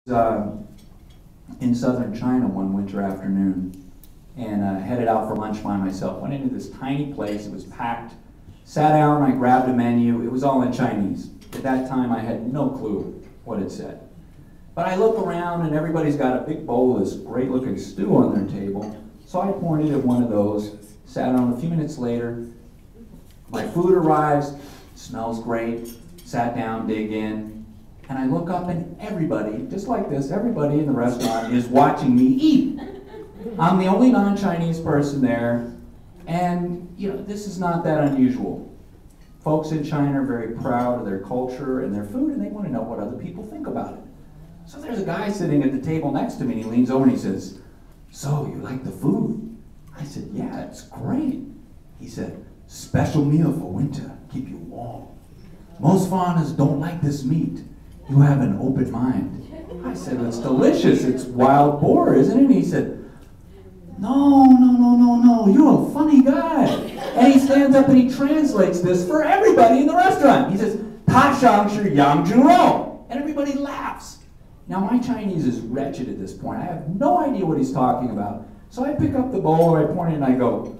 In southern China one winter afternoon and headed out for lunch by myself. Went into this tiny place, it was packed. Sat down, I grabbed a menu, it was all in Chinese. At that time I had no clue what it said. But I look around and everybody's got a big bowl of this great looking stew on their table. So I pointed at one of those, sat down. A few minutes later, my food arrives, smells great, sat down, dig in, and I look up and everybody, just like this, everybody in the restaurant is watching me eat. I'm the only non-Chinese person there, and you know, this is not that unusual. Folks in China are very proud of their culture and their food, and they want to know what other people think about it. So there's a guy sitting at the table next to me, and he leans over and he says, "So, you like the food?" I said, "Yeah, it's great." He said, "Special meal for winter, keep you warm. Most foreigners don't like this meat. You have an open mind." I said, "It's delicious. It's wild boar, isn't it?" He said, "No, you're a funny guy." And he stands up and he translates this for everybody in the restaurant. He says, "Ta shang shi yang zhu rou." And everybody laughs. Now my Chinese is wretched at this point. I have no idea what he's talking about. So I pick up the bowl, I point it, and I go,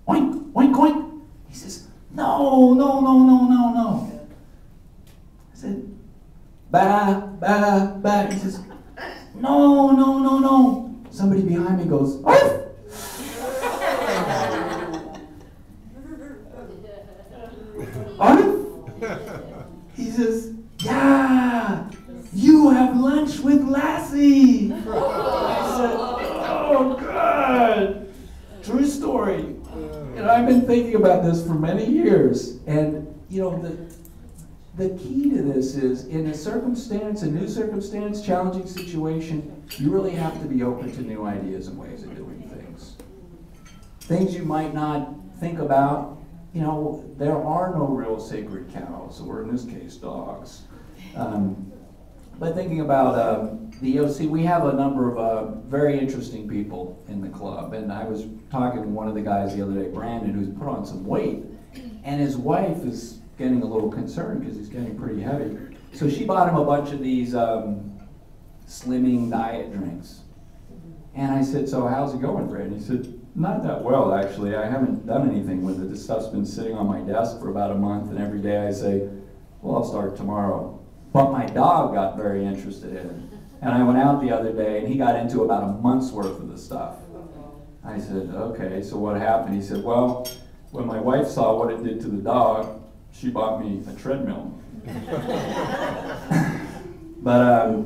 "Oink, oink, oink." He says, No. I said, "Ba, ba, ba." He says, No. Somebody behind me goes, "Arf!" "Arf?" He says, "Yeah, you have lunch with Lassie." I said, "Oh God." True story. And I've been thinking about this for many years. And you know, the key to this is, in a circumstance, a new circumstance, challenging situation, you really have to be open to new ideas and ways of doing things. Things you might not think about. You know, there are no real sacred cows, or in this case, dogs. But thinking about the EOC, we have a number of very interesting people in the club. And I was talking to one of the guys the other day, Brandon, who's put on some weight. And his wife is getting a little concerned because he's getting pretty heavy. So she bought him a bunch of these slimming diet drinks. And I said, "So how's it going, Brandon?" He said, "Not that well, actually. I haven't done anything with it. This stuff's been sitting on my desk for about a month, and every day I say, well, I'll start tomorrow." But my dog got very interested in it. And I went out the other day, and he got into about a month's worth of the stuff. I said, "Okay, so what happened?" He said, "Well, when my wife saw what it did to the dog, she bought me a treadmill." But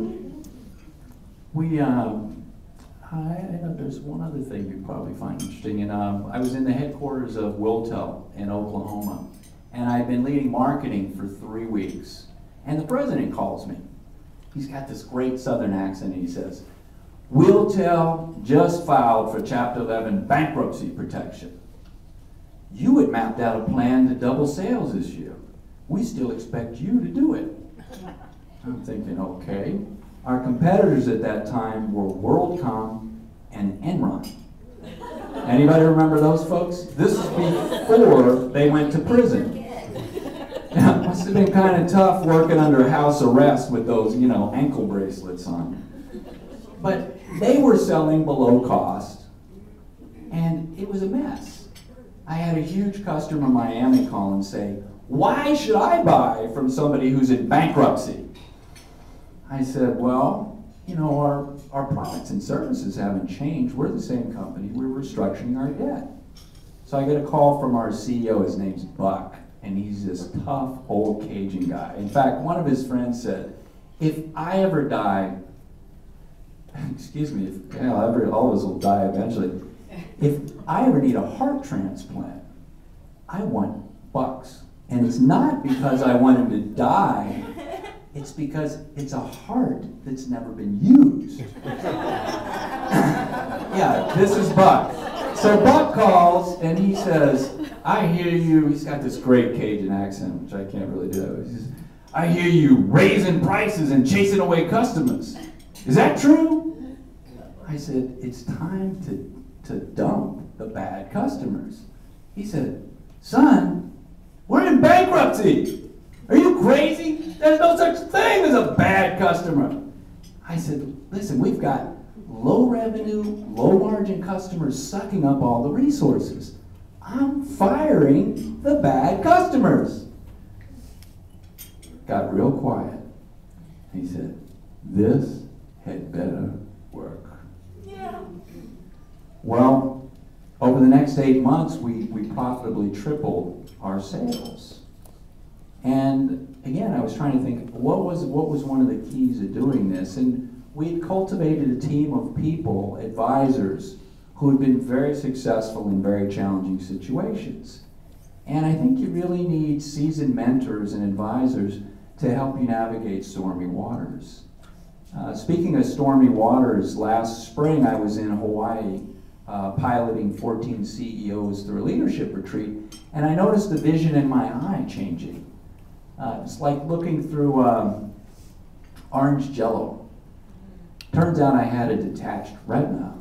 there's one other thing you probably find interesting. And I was in the headquarters of Wiltel in Oklahoma, and I'd been leading marketing for 3 weeks. And the president calls me. He's got this great southern accent, and he says, "Wiltel just filed for Chapter 11 bankruptcy protection. You had mapped out a plan to double sales this year. We still expect you to do it." I'm thinking, okay. Our competitors at that time were WorldCom and Enron. Anybody remember those folks? This is before they went to prison. It must have been kind of tough working under house arrest with those, you know, ankle bracelets on. But they were selling below cost, and it was a mess. I had a huge customer in Miami call and say, "Why should I buy from somebody who's in bankruptcy?" I said, "Well, you know, our products and services haven't changed. We're the same company. We're restructuring our debt." So I get a call from our CEO. His name's Buck, and he's this tough old Cajun guy. In fact, one of his friends said, "If I ever die," excuse me, all of us will die eventually. "If I ever need a heart transplant, I want Buck's. And it's not because I want him to die, it's because it's a heart that's never been used." Yeah, this is Buck. So Buck calls and he says, "I hear you," he's got this great Cajun accent, which I can't really do. He says, "I hear you raising prices and chasing away customers. Is that true?" I said, "It's time to dump the bad customers." He said, "Son, we're in bankruptcy. Are you crazy? There's no such thing as a bad customer." I said, listen, we've got low revenue, low margin customers sucking up all the resources. I'm firing the bad customers. Got real quiet. He said, this had better work. Yeah. Well, over the next 8 months, we profitably tripled our sales. And again, I was trying to think, what was one of the keys of doing this? And we cultivated a team of people, advisors, who had been very successful in very challenging situations. And I think you really need seasoned mentors and advisors to help you navigate stormy waters. Speaking of stormy waters, last spring I was in Hawaii piloting 14 CEOs through a leadership retreat, and I noticed the vision in my eye changing. It's like looking through orange jello. Turns out I had a detached retina.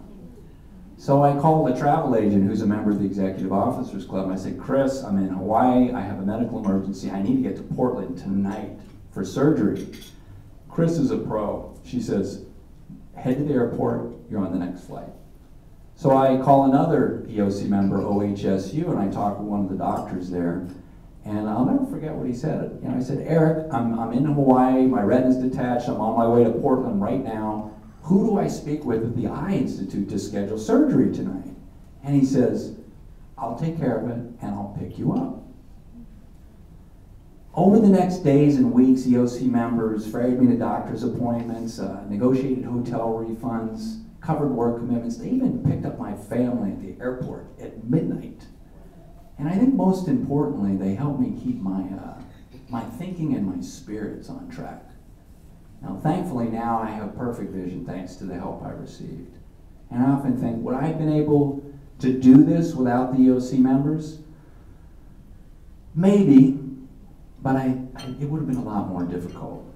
So I called a travel agent who's a member of the Executive Officers Club, and I said, Chris, I'm in Hawaii, I have a medical emergency, I need to get to Portland tonight for surgery. Chris is a pro. She says, head to the airport, you're on the next flight. So I call another EOC member, OHSU, and I talk with one of the doctors there, and I'll never forget what he said. You know, I said, Eric, I'm in Hawaii, my retina's detached, I'm on my way to Portland right now. Who do I speak with at the Eye Institute to schedule surgery tonight? And he says, I'll take care of it and I'll pick you up. Over the next days and weeks, EOC members ferried me to doctor's appointments, negotiated hotel refunds, covered work commitments. They even picked up my family at the airport at midnight. And I think most importantly, they helped me keep my thinking and my spirits on track. Now, thankfully, now I have perfect vision thanks to the help I received. And I often think, would I have been able to do this without the EOC members? Maybe, but it would have been a lot more difficult.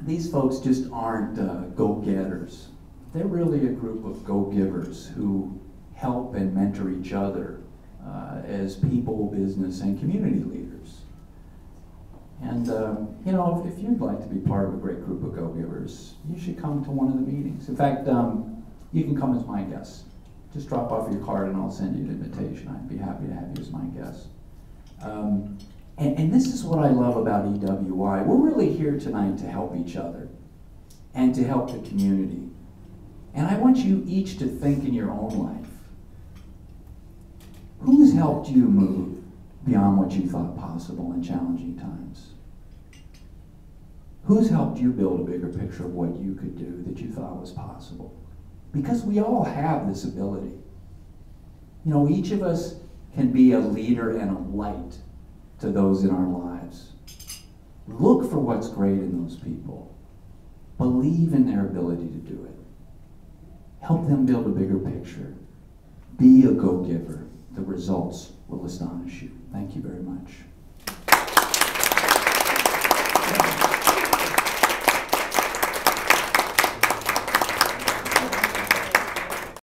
These folks just aren't go-getters. They're really a group of go-givers who help and mentor each other as people, business, and community leaders. And you know, if you'd like to be part of a great group of go-givers, you should come to one of the meetings. In fact, you can come as my guest. Just drop off your card and I'll send you an invitation. I'd be happy to have you as my guest. And this is what I love about EWI. We're really here tonight to help each other and to help the community. And I want you each to think in your own life. Who's helped you move beyond what you thought possible in challenging times? Who's helped you build a bigger picture of what you could do that you thought was possible? Because we all have this ability. You know, each of us can be a leader and a light to those in our lives. Look for what's great in those people. Believe in their ability to do it. Help them build a bigger picture. Be a go-giver. The results will astonish you. Thank you very much.